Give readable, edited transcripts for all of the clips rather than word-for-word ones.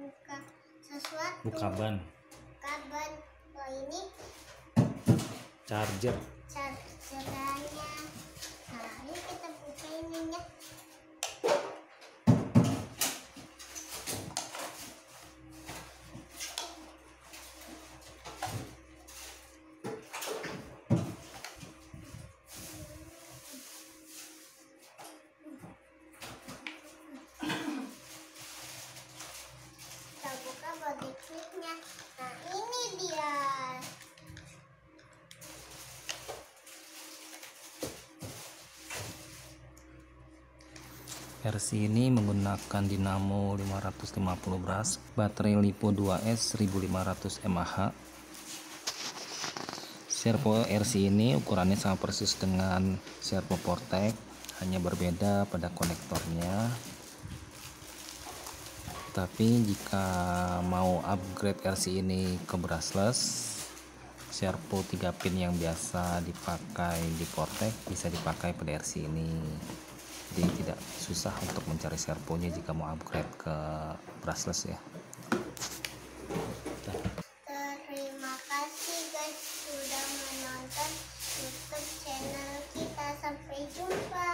buka sesuatu. Buka ban. Oh, ini Charger. chargernya. Nah, ini kita buka ininya. Kita buka body kitnya. Nah, ini dia. Versi ini menggunakan dinamo 550 bras, baterai LiPo 2S 1500 mAh. Servo RC ini ukurannya sama persis dengan servo Portek, hanya berbeda pada konektornya. Tapi jika mau upgrade RC ini ke brushless, servo 3 pin yang biasa dipakai di Portek bisa dipakai pada RC ini. Jadi tidak susah untuk mencari servonya jika mau upgrade ke brushless ya. Terima kasih guys sudah menonton YouTube channel kita. Sampai jumpa.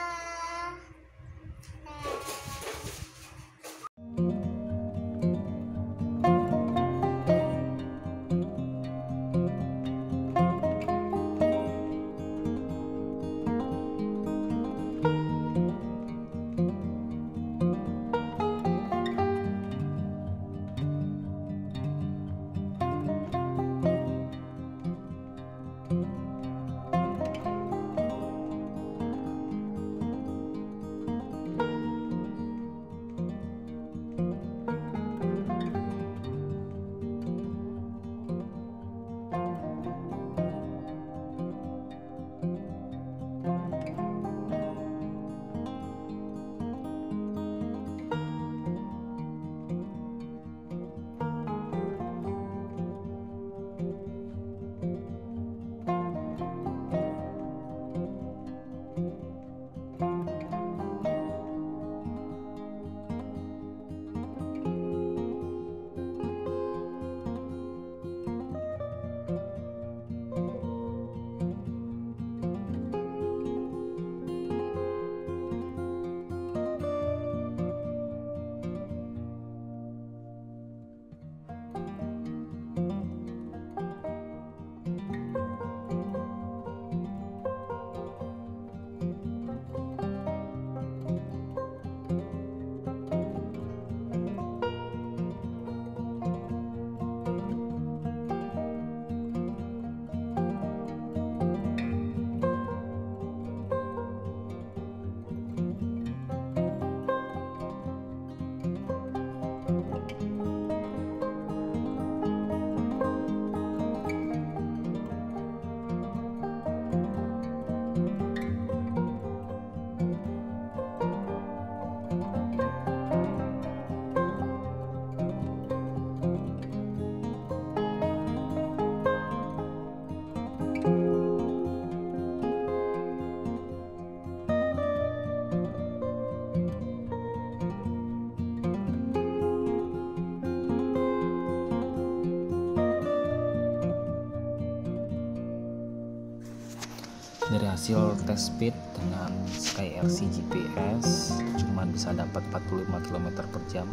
Dari hasil tes speed dengan skyrc GPS cuman bisa dapat 45 km per jam.